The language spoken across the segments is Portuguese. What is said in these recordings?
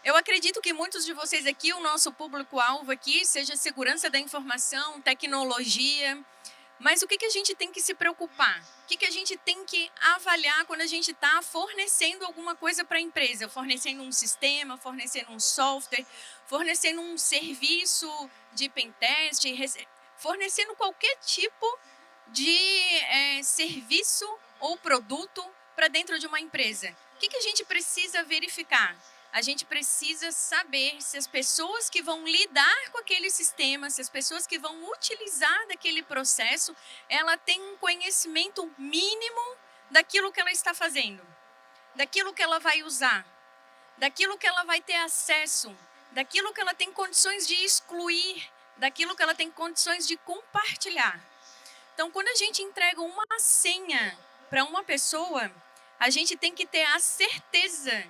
Eu acredito que muitos de vocês aqui, o nosso público-alvo aqui, seja segurança da informação, tecnologia. Mas o que a gente tem que se preocupar? O que a gente tem que avaliar quando a gente está fornecendo alguma coisa para a empresa? Fornecendo um sistema, fornecendo um software, fornecendo um serviço de pentest, fornecendo qualquer tipo de serviço ou produto para dentro de uma empresa. O que a gente precisa verificar? A gente precisa saber se as pessoas que vão lidar com aquele sistema, se as pessoas que vão utilizar daquele processo, ela tem um conhecimento mínimo daquilo que ela está fazendo, daquilo que ela vai usar, daquilo que ela vai ter acesso, daquilo que ela tem condições de excluir, daquilo que ela tem condições de compartilhar. Então, quando a gente entrega uma senha para uma pessoa, a gente tem que ter a certeza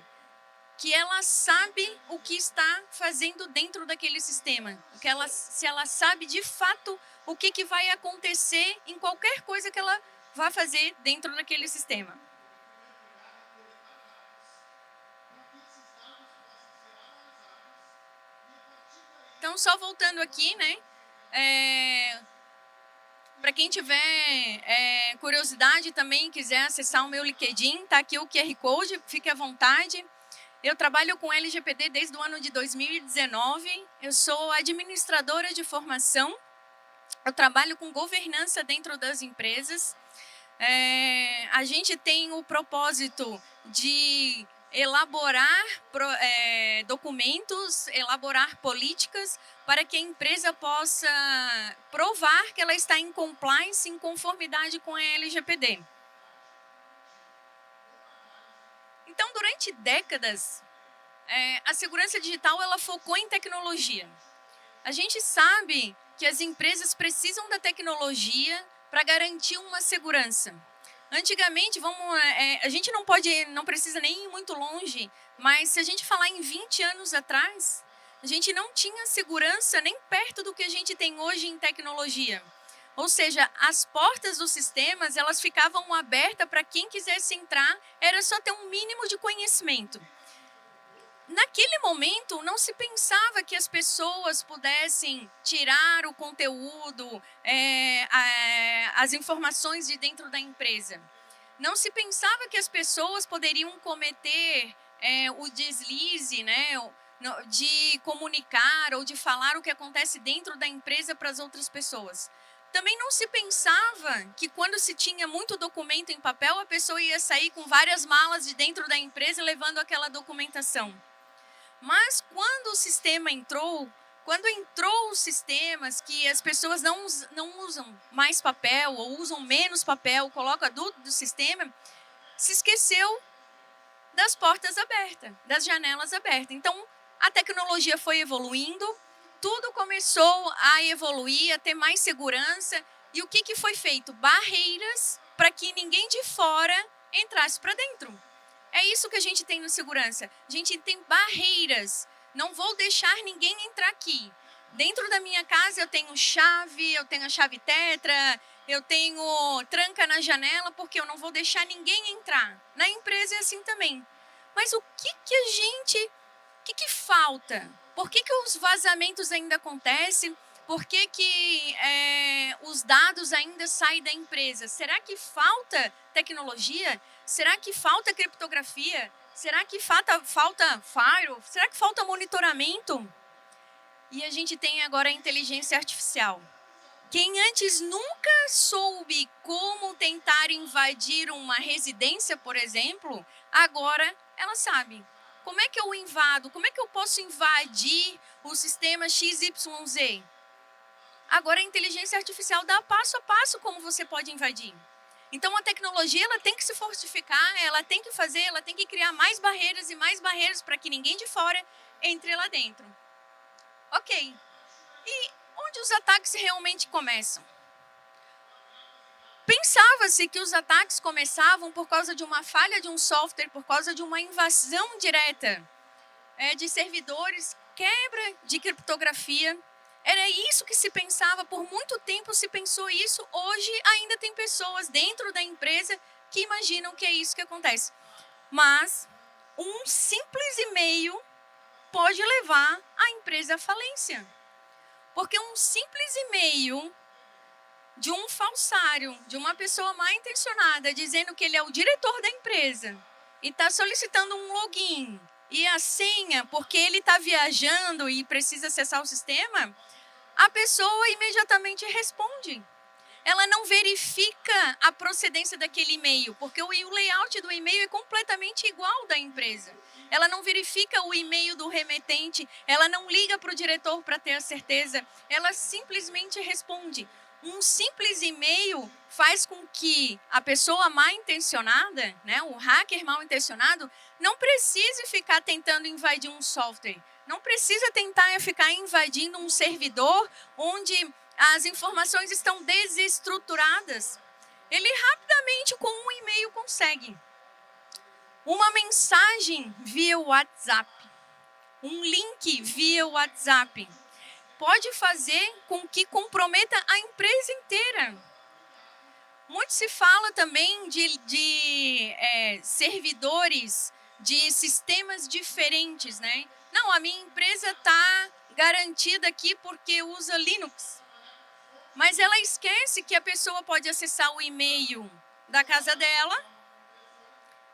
que ela sabe o que está fazendo dentro daquele sistema. Se ela sabe de fato o que vai acontecer em qualquer coisa que ela vá fazer dentro daquele sistema. Então, só voltando aqui, né? Para quem tiver curiosidade também, quiser acessar o meu LinkedIn, tá aqui o QR Code, fique à vontade. Eu trabalho com LGPD desde o ano de 2019. Eu sou administradora de formação. Eu trabalho com governança dentro das empresas. A gente tem o propósito de elaborar documentos, elaborar políticas para que a empresa possa provar que ela está em compliance, em conformidade com a LGPD. Então, durante décadas, a segurança digital ela focou em tecnologia. A gente sabe que as empresas precisam da tecnologia para garantir uma segurança. Antigamente, a gente não precisa nem ir muito longe, mas se a gente falar em 20 anos atrás, a gente não tinha segurança nem perto do que a gente tem hoje em tecnologia. Ou seja, as portas dos sistemas elas ficavam abertas para quem quisesse entrar, era só ter um mínimo de conhecimento. Naquele momento, não se pensava que as pessoas pudessem tirar o conteúdo, as informações de dentro da empresa. Não se pensava que as pessoas poderiam cometer o deslize, né, de comunicar ou de falar o que acontece dentro da empresa para as outras pessoas. Também não se pensava que quando se tinha muito documento em papel, a pessoa ia sair com várias malas de dentro da empresa levando aquela documentação. Mas quando o sistema entrou, quando entrou os sistemas que as pessoas não usam mais papel ou usam menos papel, coloca do sistema, se esqueceu das portas abertas, das janelas abertas. Então, a tecnologia foi evoluindo, tudo começou a evoluir, a ter mais segurança. E o que foi feito? Barreiras para que ninguém de fora entrasse para dentro. É isso que a gente tem no segurança. A gente tem barreiras. Não vou deixar ninguém entrar aqui. Dentro da minha casa eu tenho a chave tetra, eu tenho tranca na janela, porque eu não vou deixar ninguém entrar. Na empresa é assim também. Mas o que falta? Por que os vazamentos ainda acontecem? Por que os dados ainda saem da empresa? Será que falta tecnologia? Será que falta criptografia? Será que falta firewall? Será que falta monitoramento? E a gente tem agora a inteligência artificial. Quem antes nunca soube como tentar invadir uma residência, por exemplo, agora ela sabe. Como é que eu invado? Como é que eu posso invadir o sistema XYZ? Agora a inteligência artificial dá passo a passo como você pode invadir. Então a tecnologia ela tem que se fortificar, ela tem que criar mais barreiras e mais barreiras para que ninguém de fora entre lá dentro. Ok. E onde os ataques realmente começam? Pensava-se que os ataques começavam por causa de uma falha de um software, por causa de uma invasão direta de servidores, quebra de criptografia. Era isso que se pensava, por muito tempo se pensou isso. Hoje ainda tem pessoas dentro da empresa que imaginam que é isso que acontece. Mas um simples e-mail pode levar a empresa à falência. Porque um simples e-mail de um falsário, de uma pessoa mal intencionada, dizendo que ele é o diretor da empresa e está solicitando um login e a senha porque ele está viajando e precisa acessar o sistema, a pessoa imediatamente responde. Ela não verifica a procedência daquele e-mail, porque o layout do e-mail é completamente igual da empresa. Ela não verifica o e-mail do remetente, ela não liga para o diretor para ter a certeza, ela simplesmente responde. Um simples e-mail faz com que a pessoa mal intencionada, né, o hacker mal intencionado, não precise ficar tentando invadir um software, não precisa tentar ficar invadindo um servidor onde as informações estão desestruturadas. Ele rapidamente, com um e-mail, consegue. Uma mensagem via WhatsApp, um link via WhatsApp, pode fazer com que comprometa a empresa inteira. Muito se fala também de servidores de sistemas diferentes, né? Não, a minha empresa está garantida aqui porque usa Linux. Mas ela esquece que a pessoa pode acessar o e-mail da casa dela,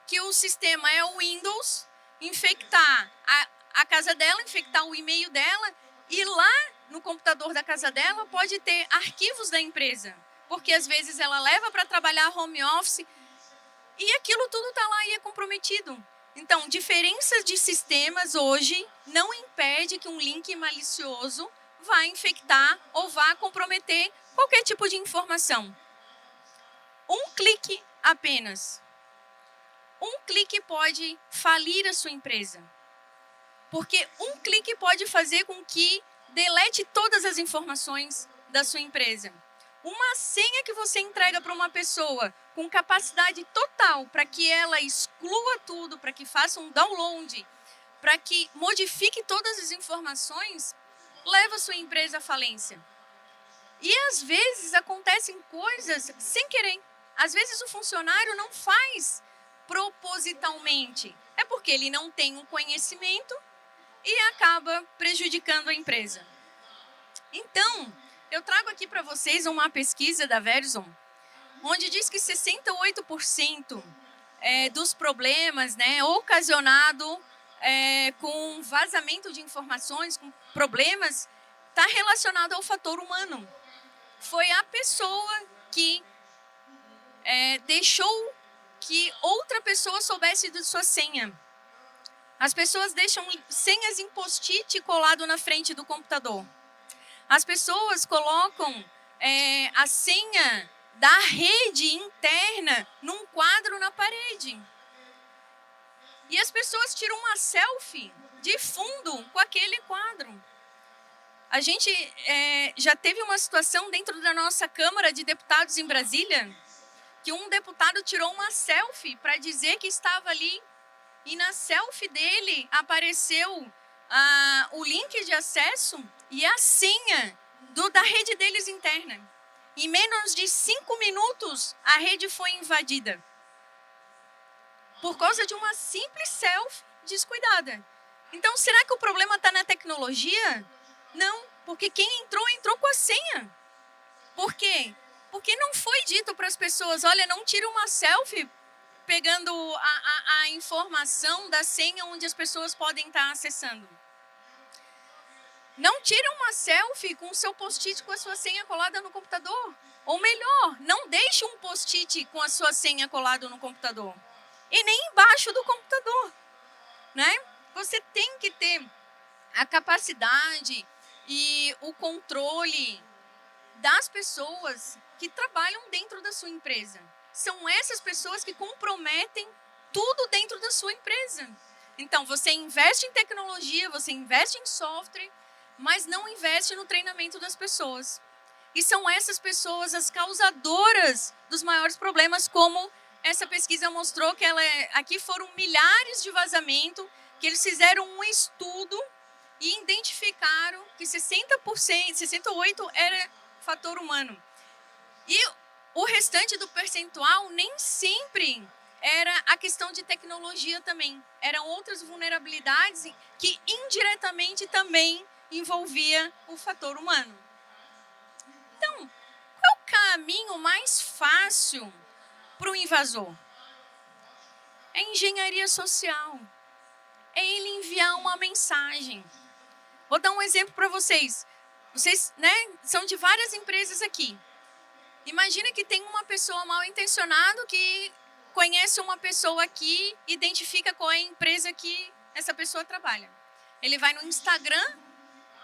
que o sistema é o Windows, infectar a casa dela, infectar o e-mail dela, e lá no computador da casa dela pode ter arquivos da empresa, porque às vezes ela leva para trabalhar home office e aquilo tudo está lá e é comprometido. Então, diferenças de sistemas hoje não impede que um link malicioso vá infectar ou vá comprometer qualquer tipo de informação. Um clique apenas. Um clique pode falir a sua empresa. Porque um clique pode fazer com que delete todas as informações da sua empresa. Uma senha que você entrega para uma pessoa com capacidade total para que ela exclua tudo, para que faça um download, para que modifique todas as informações, leva a sua empresa à falência. E às vezes acontecem coisas sem querer. Às vezes o funcionário não faz propositalmente. É porque ele não tem um conhecimento e acaba prejudicando a empresa. Então, eu trago aqui para vocês uma pesquisa da Verizon, onde diz que 68% dos problemas, né, ocasionado com vazamento de informações, com problemas, está relacionado ao fator humano. Foi a pessoa que deixou que outra pessoa soubesse de sua senha. As pessoas deixam senhas em post-it colado na frente do computador. As pessoas colocam a senha da rede interna num quadro na parede. E as pessoas tiram uma selfie de fundo com aquele quadro. A gente já teve uma situação dentro da nossa Câmara de Deputados em Brasília, que um deputado tirou uma selfie para dizer que estava ali, e na selfie dele apareceu o link de acesso e a senha da rede deles interna. Em menos de 5 minutos, a rede foi invadida. Por causa de uma simples selfie descuidada. Então, será que o problema está na tecnologia? Não, porque quem entrou com a senha. Por quê? Porque não foi dito para as pessoas, olha, não tira uma selfie pegando a informação da senha onde as pessoas podem estar acessando. Não tira uma selfie com o seu post-it com a sua senha colada no computador. Ou melhor, não deixe um post-it com a sua senha colado no computador. E nem embaixo do computador. Né? Você tem que ter a capacidade e o controle das pessoas que trabalham dentro da sua empresa. São essas pessoas que comprometem tudo dentro da sua empresa. Então, você investe em tecnologia, você investe em software, mas não investe no treinamento das pessoas. E são essas pessoas as causadoras dos maiores problemas, como essa pesquisa mostrou, que aqui foram milhares de vazamentos, que eles fizeram um estudo e identificaram que 60%, 68% era fator humano. E o restante do percentual nem sempre era a questão de tecnologia também. Eram outras vulnerabilidades que indiretamente também envolvia o fator humano. Então, qual é o caminho mais fácil para o invasor? É engenharia social. É ele enviar uma mensagem. Vou dar um exemplo para vocês. Vocês, né, são de várias empresas aqui. Imagina que tem uma pessoa mal intencionada que conhece uma pessoa aqui, identifica qual é a empresa que essa pessoa trabalha. Ele vai no Instagram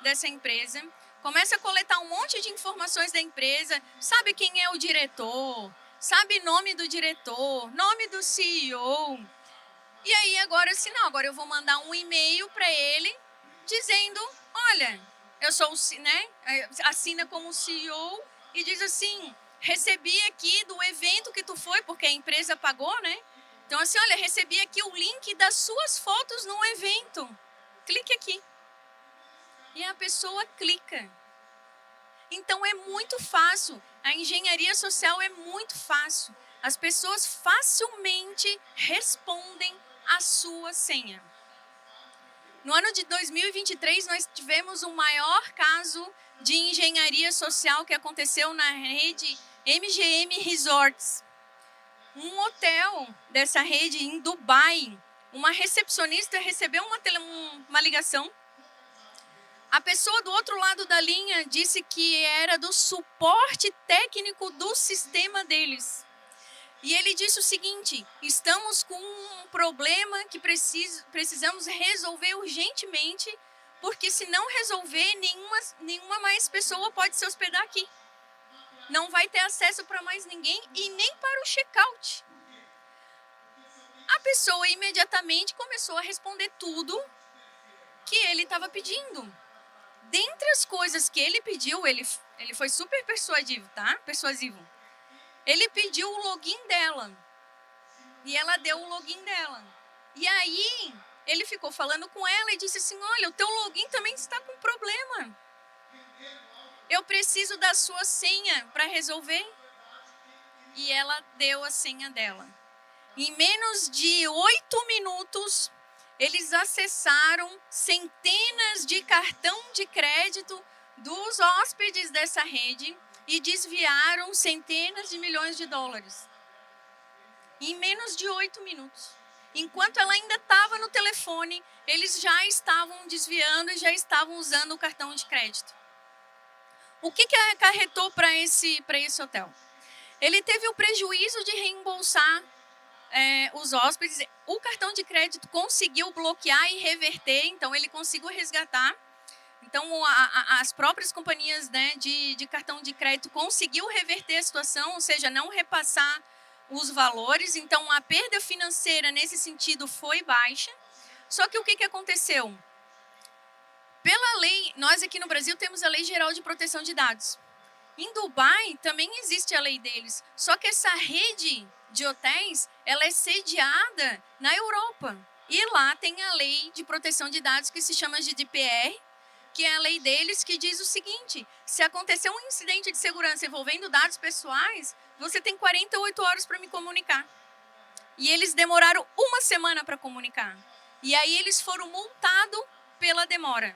dessa empresa, começa a coletar um monte de informações da empresa, sabe quem é o diretor, sabe nome do diretor, nome do CEO. E aí agora assim, não, agora eu vou mandar um e-mail para ele dizendo, olha, eu sou o, né, assina como CEO e diz assim, recebi aqui do evento que tu foi, porque a empresa pagou, né? Então assim, olha, recebi aqui o link das suas fotos no evento. Clique aqui. E a pessoa clica. Então é muito fácil. A engenharia social é muito fácil. As pessoas facilmente respondem a sua senha. No ano de 2023, nós tivemos o maior caso de engenharia social que aconteceu na rede MGM Resorts. Um hotel dessa rede em Dubai, uma recepcionista recebeu uma ligação. A pessoa do outro lado da linha disse que era do suporte técnico do sistema deles. E ele disse o seguinte, estamos com um problema que precisamos resolver urgentemente, porque se não resolver, nenhuma mais pessoa pode se hospedar aqui. Não vai ter acesso para mais ninguém e nem para o check-out. A pessoa imediatamente começou a responder tudo que ele estava pedindo. Dentre as coisas que ele pediu, ele foi super persuasivo, tá? Persuasivo. Ele pediu o login dela. E ela deu o login dela. E aí, ele ficou falando com ela e disse assim, olha, o teu login também está com problema. Eu preciso da sua senha para resolver. E ela deu a senha dela. Em menos de 8 minutos, eles acessaram centenas de cartão de crédito dos hóspedes dessa rede e desviaram centenas de milhões de dólares. Em menos de 8 minutos. Enquanto ela ainda estava no telefone, eles já estavam desviando e já estavam usando o cartão de crédito. O que acarretou para esse hotel? Ele teve o prejuízo de reembolsar os hóspedes. O cartão de crédito conseguiu bloquear e reverter, então ele conseguiu resgatar. Então, as próprias companhias, né, de cartão de crédito conseguiu reverter a situação, ou seja, não repassar os valores. Então, a perda financeira nesse sentido foi baixa. Só que o que aconteceu? Pela lei, nós aqui no Brasil temos a Lei Geral de Proteção de Dados. Em Dubai também existe a lei deles, só que essa rede de hotéis, ela é sediada na Europa. E lá tem a lei de proteção de dados que se chama GDPR, que é a lei deles que diz o seguinte, se acontecer um incidente de segurança envolvendo dados pessoais, você tem 48 horas para me comunicar. E eles demoraram 1 semana para comunicar. E aí eles foram multados pela demora.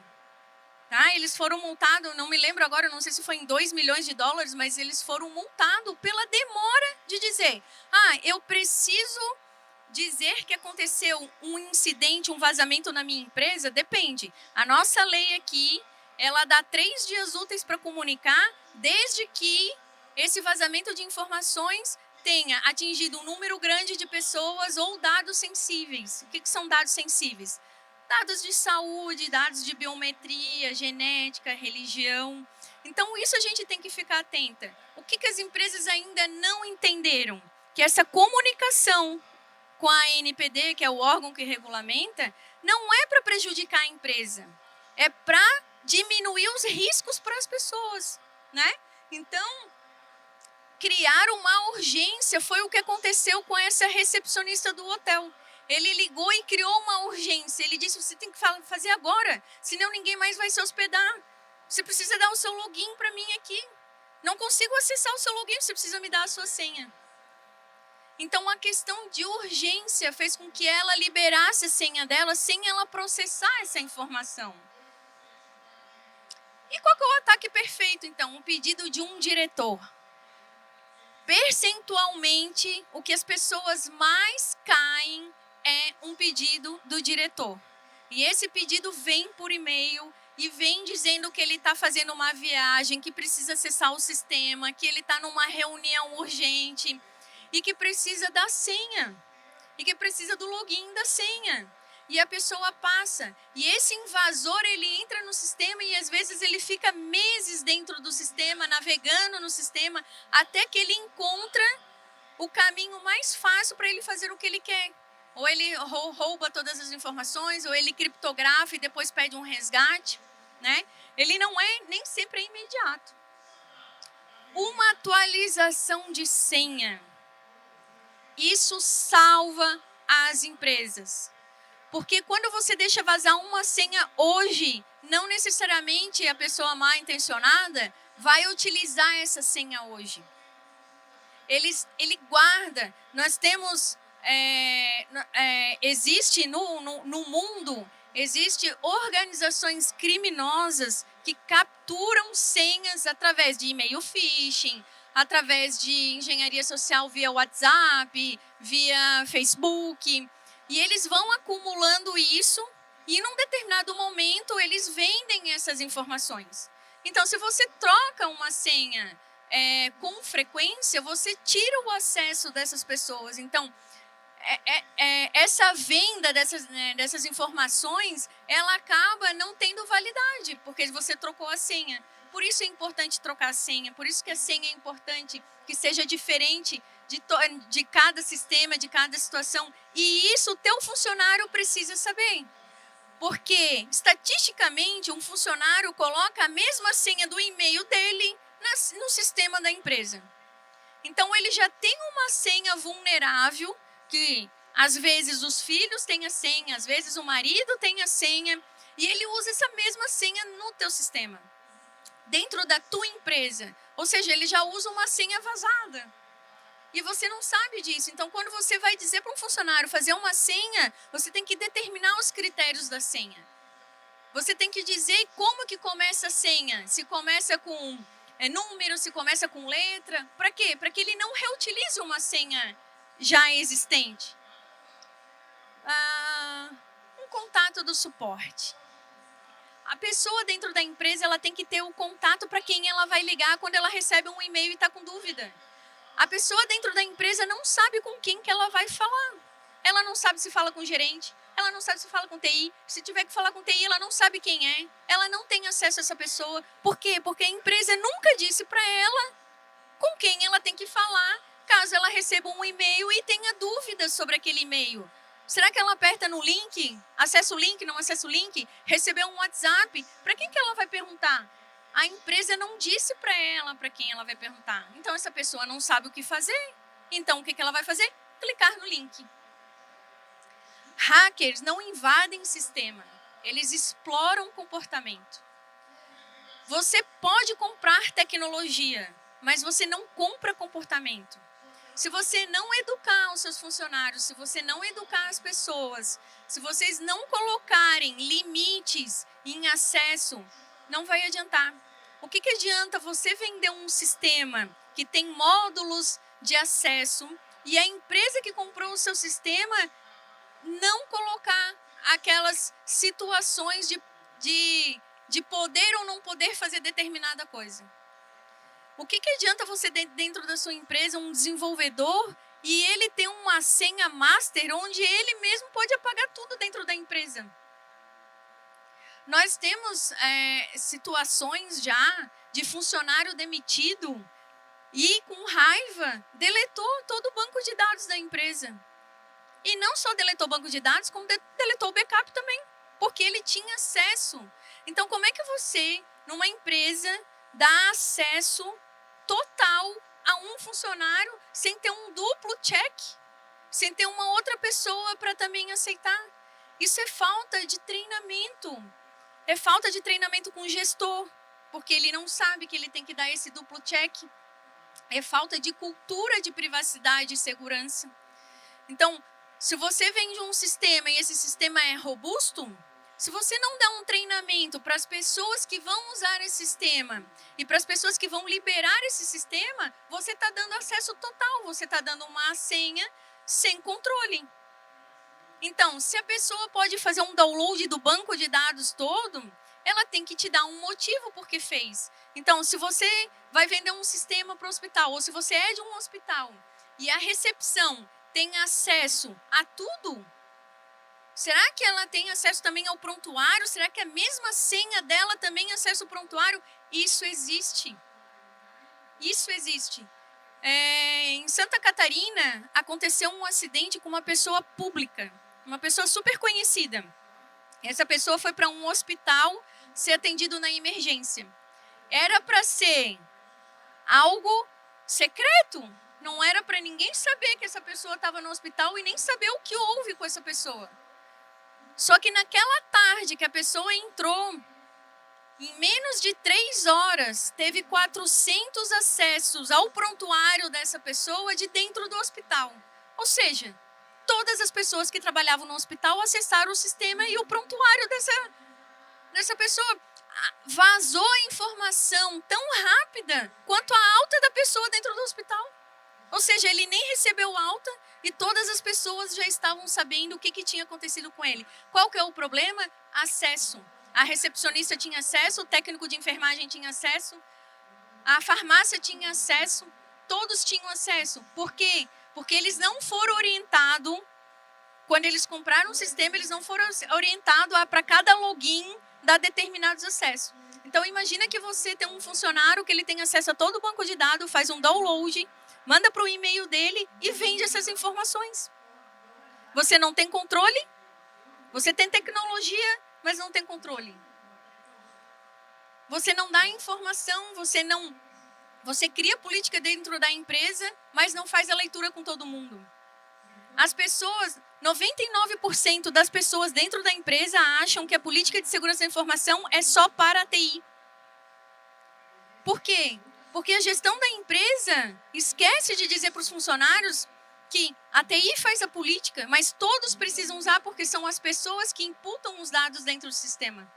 Tá? Eles foram multados, não me lembro agora, não sei se foi em 2 milhões de dólares, mas eles foram multados pela demora de dizer, eu preciso dizer que aconteceu um incidente, um vazamento na minha empresa. Depende. A nossa lei aqui, ela dá 3 dias úteis para comunicar, desde que esse vazamento de informações tenha atingido um número grande de pessoas ou dados sensíveis. O que são dados sensíveis? Dados de saúde, dados de biometria, genética, religião. Então, isso a gente tem que ficar atenta. O que as empresas ainda não entenderam? Que essa comunicação com a ANPD, que é o órgão que regulamenta, não é para prejudicar a empresa. É para diminuir os riscos para as pessoas, né? Então, criar uma urgência foi o que aconteceu com essa recepcionista do hotel. Ele ligou e criou uma urgência. Ele disse, você tem que fazer agora, senão ninguém mais vai se hospedar. Você precisa dar o seu login para mim aqui. Não consigo acessar o seu login, você precisa me dar a sua senha. Então, a questão de urgência fez com que ela liberasse a senha dela sem ela processar essa informação. E qual que é o ataque perfeito, então? Um pedido de um diretor. Percentualmente, o que as pessoas mais caem é um pedido do diretor. E esse pedido vem por e-mail e vem dizendo que ele está fazendo uma viagem, que precisa acessar o sistema, que ele está numa reunião urgente e que precisa da senha. E que precisa do login da senha. E a pessoa passa. E esse invasor, ele entra no sistema e às vezes ele fica meses dentro do sistema, navegando no sistema, até que ele encontra o caminho mais fácil para ele fazer o que ele quer. Ou ele rouba todas as informações, ou ele criptografa e depois pede um resgate, né? Ele não é, nem sempre é imediato. Uma atualização de senha. Isso salva as empresas. Porque quando você deixa vazar uma senha hoje, não necessariamente a pessoa mal intencionada vai utilizar essa senha hoje. Ele guarda. Nós temos... existe no mundo, existe organizações criminosas que capturam senhas através de e-mail phishing, através de engenharia social via WhatsApp, via Facebook. E eles vão acumulando isso e, num determinado momento, eles vendem essas informações. Então, se você troca uma senha com frequência, você tira o acesso dessas pessoas. Então, essa venda dessas informações, ela acaba não tendo validade, porque você trocou a senha. Por isso é importante trocar a senha, por isso que a senha é importante que seja diferente de cada sistema, de cada situação. E isso o teu funcionário precisa saber. Porque, estatisticamente, um funcionário coloca a mesma senha do e-mail dele no sistema da empresa. Então, ele já tem uma senha vulnerável, que às vezes os filhos têm a senha, às vezes o marido tem a senha, e ele usa essa mesma senha no teu sistema, dentro da tua empresa. Ou seja, ele já usa uma senha vazada. E você não sabe disso. Então, quando você vai dizer para um funcionário fazer uma senha, você tem que determinar os critérios da senha. Você tem que dizer como que começa a senha. Se começa com número, se começa com letra. Para quê? Para que ele não reutilize uma senha já existente. Um contato do suporte. A pessoa dentro da empresa, ela tem que ter o contato para quem ela vai ligar quando ela recebe um e-mail e está com dúvida. A pessoa dentro da empresa não sabe com quem que ela vai falar. Ela não sabe se fala com o gerente, ela não sabe se fala com TI. Se tiver que falar com TI, ela não sabe quem é. Ela não tem acesso a essa pessoa. Por quê? Porque a empresa nunca disse para ela com quem ela tem que falar, caso ela receba um e-mail e tenha dúvidas sobre aquele e-mail. Será que ela aperta no link? Acessa o link, não acessa o link? Recebeu um WhatsApp? Para quem que ela vai perguntar? A empresa não disse para ela para quem ela vai perguntar. Então, essa pessoa não sabe o que fazer. Então, o que ela vai fazer? Clicar no link. Hackers não invadem sistema. Eles exploram o comportamento. Você pode comprar tecnologia, mas você não compra comportamento. Se você não educar os seus funcionários, se você não educar as pessoas, se vocês não colocarem limites em acesso, não vai adiantar. O que adianta você vender um sistema que tem módulos de acesso e a empresa que comprou o seu sistema não colocar aquelas situações de poder ou não poder fazer determinada coisa? O que adianta você dentro da sua empresa, um desenvolvedor, e ele ter uma senha master onde ele mesmo pode apagar tudo dentro da empresa? Nós temos situações já de funcionário demitido e, com raiva, deletou todo o banco de dados da empresa. E não só deletou o banco de dados, como deletou o backup também, porque ele tinha acesso. Então, como é que você, numa empresa, dá acesso total a um funcionário sem ter um duplo check, sem ter uma outra pessoa para também aceitar? Isso é falta de treinamento. É falta de treinamento com o gestor, porque ele não sabe que ele tem que dar esse duplo check. é falta de cultura de privacidade e segurança. Então, se você vende um sistema e esse sistema é robusto, se você não dá um treinamento para as pessoas que vão usar esse sistema e para as pessoas que vão liberar esse sistema, você está dando acesso total, você está dando uma senha sem controle. Então, se a pessoa pode fazer um download do banco de dados todo, ela tem que te dar um motivo por que fez. Então, se você vai vender um sistema para o hospital, ou se você é de um hospital e a recepção tem acesso a tudo, será que ela tem acesso também ao prontuário? Será que a mesma senha dela também acessa o prontuário? Isso existe. Isso existe. Em Santa Catarina, aconteceu um acidente com uma pessoa pública, uma pessoa super conhecida. Essa pessoa foi para um hospital ser atendido na emergência. Era para ser algo secreto. Não era para ninguém saber que essa pessoa estava no hospital e nem saber o que houve com essa pessoa. Só que naquela tarde que a pessoa entrou, em menos de 3 horas, teve 400 acessos ao prontuário dessa pessoa de dentro do hospital. Ou seja, todas as pessoas que trabalhavam no hospital acessaram o sistema e o prontuário dessa pessoa. Vazou a informação tão rápida quanto a alta da pessoa dentro do hospital. Ou seja, ele nem recebeu alta e todas as pessoas já estavam sabendo o que tinha acontecido com ele. Qual que é o problema? Acesso. A recepcionista tinha acesso, o técnico de enfermagem tinha acesso, a farmácia tinha acesso, todos tinham acesso. Por quê? Porque eles não foram orientados, quando eles compraram o sistema, eles não foram orientados a para cada login dar determinados acessos. Então, imagina que você tem um funcionário que ele tem acesso a todo o banco de dados, faz um download, manda para o e-mail dele e vende essas informações. Você não tem controle, você tem tecnologia, mas não tem controle. Você não dá informação, você cria política dentro da empresa, mas não faz a leitura com todo mundo. As pessoas, 99% das pessoas dentro da empresa acham que a política de segurança da informação é só para a TI. Por quê? Porque a gestão da empresa esquece de dizer para os funcionários que a TI faz a política, mas todos precisam usar porque são as pessoas que imputam os dados dentro do sistema.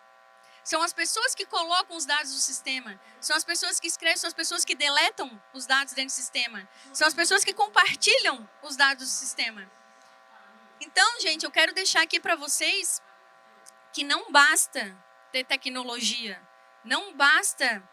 São as pessoas que colocam os dados do sistema. São as pessoas que escrevem, são as pessoas que deletam os dados dentro do sistema. São as pessoas que compartilham os dados do sistema. Então, gente, eu quero deixar aqui para vocês que não basta ter tecnologia. Não basta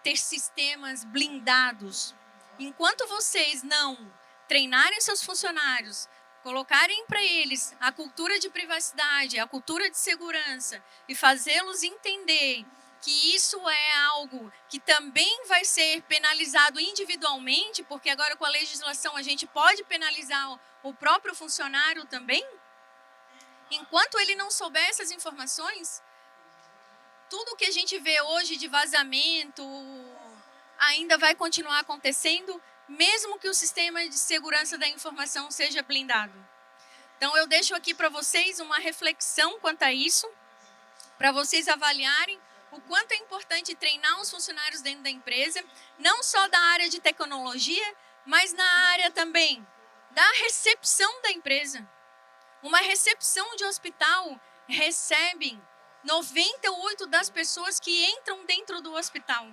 ter sistemas blindados. Enquanto vocês não treinarem seus funcionários, colocarem para eles a cultura de privacidade, a cultura de segurança e fazê-los entender que isso é algo que também vai ser penalizado individualmente, porque agora com a legislação a gente pode penalizar o próprio funcionário também. Enquanto ele não souber essas informações, tudo que a gente vê hoje de vazamento ainda vai continuar acontecendo, mesmo que o sistema de segurança da informação seja blindado. Então, eu deixo aqui para vocês uma reflexão quanto a isso, para vocês avaliarem o quanto é importante treinar os funcionários dentro da empresa, não só da área de tecnologia, mas na área também da recepção da empresa. Uma recepção de hospital recebe 98% das pessoas que entram dentro do hospital.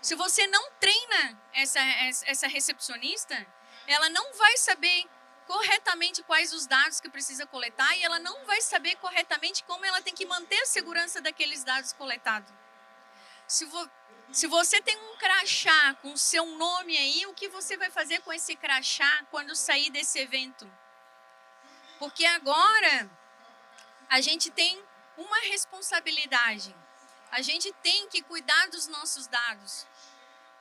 Se você não treina essa recepcionista, ela não vai saber corretamente quais os dados que precisa coletar e ela não vai saber corretamente como ela tem que manter a segurança daqueles dados coletados. Se você tem um crachá com o seu nome aí, o que você vai fazer com esse crachá quando sair desse evento? Porque agora a gente tem uma responsabilidade. A gente tem que cuidar dos nossos dados,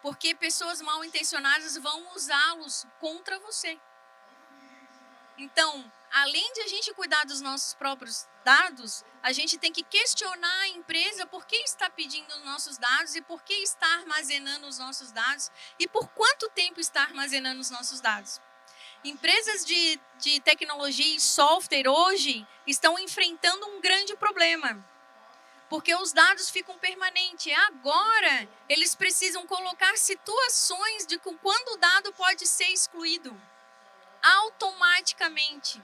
porque pessoas mal intencionadas vão usá-los contra você. Então, além de a gente cuidar dos nossos próprios dados, a gente tem que questionar a empresa por que está pedindo os nossos dados e por que está armazenando os nossos dados e por quanto tempo está armazenando os nossos dados. Empresas de tecnologia e software hoje estão enfrentando um grande problema. porque os dados ficam permanentes. Agora, eles precisam colocar situações de quando o dado pode ser excluído automaticamente.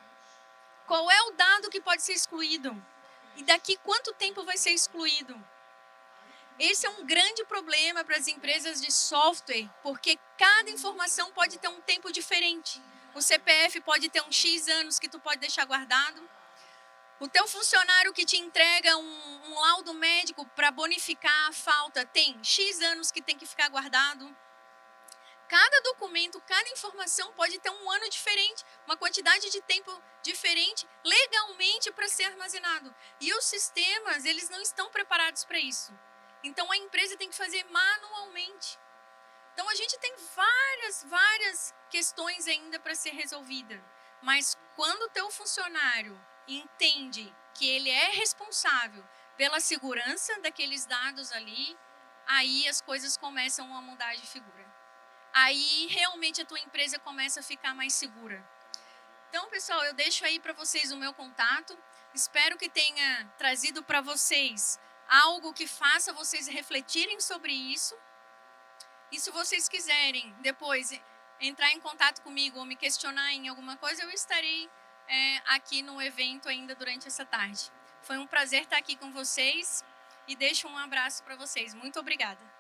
Qual é o dado que pode ser excluído? E daqui quanto tempo vai ser excluído? Esse é um grande problema para as empresas de software, porque cada informação pode ter um tempo diferente. O CPF pode ter um X anos que tu pode deixar guardado. O teu funcionário que te entrega um laudo médico para bonificar a falta tem X anos que tem que ficar guardado. Cada documento, cada informação pode ter um ano diferente, uma quantidade de tempo diferente legalmente para ser armazenado. E os sistemas, eles não estão preparados para isso. Então, a empresa tem que fazer manualmente. Então, a gente tem várias questões ainda para ser resolvida. Mas quando o teu funcionário entende que ele é responsável pela segurança daqueles dados ali, aí as coisas começam a mudar de figura. Aí, realmente, a tua empresa começa a ficar mais segura. Então, pessoal, eu deixo aí para vocês o meu contato. Espero que tenha trazido para vocês algo que faça vocês refletirem sobre isso. E se vocês quiserem depois entrar em contato comigo ou me questionar em alguma coisa, eu estarei aqui no evento ainda durante essa tarde. Foi um prazer estar aqui com vocês e deixo um abraço para vocês. Muito obrigada.